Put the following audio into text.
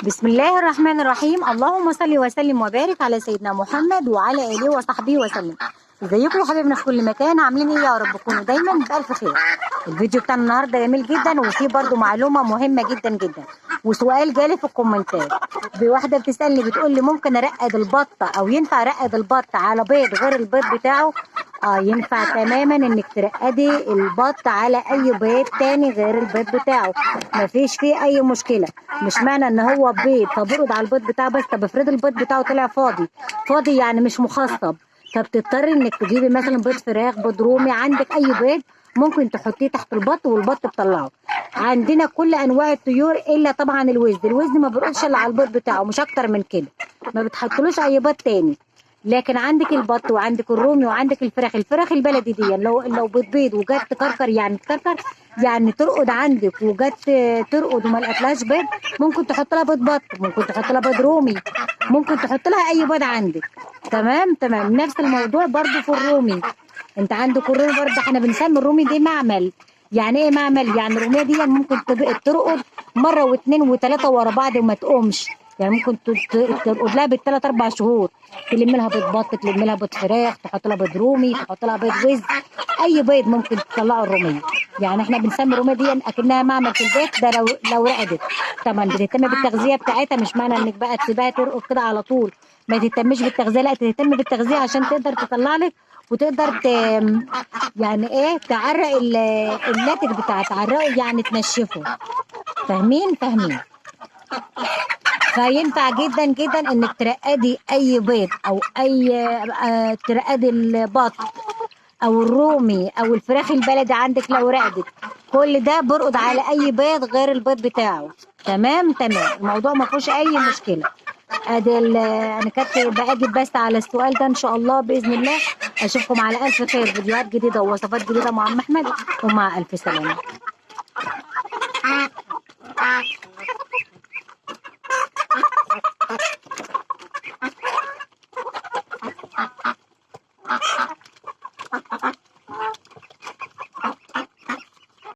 بسم الله الرحمن الرحيم. اللهم صل وسلم وبارك على سيدنا محمد وعلى اله وصحبه وسلم. ازيكم يا حبايبنا في كل مكان، عاملين ايه يا رب؟ تكونوا دايما بألف خير. الفيديو بتاعنا النهارده جميل جدا وفيه برضو معلومه مهمه جدا جدا، وسؤال جالي في الكومنتات. واحده بتسالني بتقول لي ممكن ارقد البطه او ينفع ارقد البط على بيض غير البيض بتاعه؟ ينفع تماما انك ترقدي البط على اي بيض تاني غير البيض بتاعه، مفيش فيه اي مشكله. مش معنى ان هو بيض فبرقد على البيض بتاعه بس. طب افرض البيض بتاعه طلع فاضي يعني مش مخصب، فبتضطري انك تجيبي مثلا بيض فراخ، بيض رومي، عندك اي بيض ممكن تحطيه تحت البط والبط بتطلعه. عندنا كل انواع الطيور الا طبعا الوزد ما بيرقدش الا على البيض بتاعه، مش اكتر من كده، ما بتحطلوش اي بيض تاني. لكن عندك البط وعندك الرومي وعندك الفراخ البلدي دي، لو بتبيض وجت تكركر، يعني ترقد عندك وجت ترقد وما لقتلهاش بيض، ممكن تحط لها بيض بط، ممكن تحط لها بيض رومي، ممكن تحط لها اي بيض عندك. تمام. نفس الموضوع برضو في الرومي. انت عندك الرومي برضو، احنا بنسمي الرومي دي معمل. يعني ايه معمل؟ يعني الروميه دي ممكن ترقد مره واثنين وثلاثه ورا بعض وما تقومش، يعني ممكن ترقد لها بالثلاث اربع شهور، تلم لها بيض بط، تلم لها بيض فراخ، تحط لها بيض رومي، تحط لها بيض وز، اي بيض ممكن تطلعه الروميه. يعني احنا بنسمي الروميه دي اكنها معمل في البيت ده لو رقدت. طبعا بتهتم بالتغذيه بتاعتها، مش معنى انك بقى تسيبها ترقد كده على طول ما تهتمش بالتغذيه، لا تهتم بالتغذيه عشان تقدر تطلع لك وتقدر يعني ايه تعرق الناتج بتاعها، تعرقه يعني تنشفه. فاهمين. فينفع جدا جدا انك ترقدي اي بيض او اي ترقدي البط او الرومي او الفراخ البلدي عندك لو رقدت، كل ده برقد على اي بيض غير البيض بتاعه. تمام. الموضوع ما فيهوش اي مشكله. انا كنت باجي بس على السؤال ده، ان شاء الله باذن الله اشوفكم على الف خير، فيديوهات جديده ووصفات جديده مع ام احمد، ومع الف سلامه.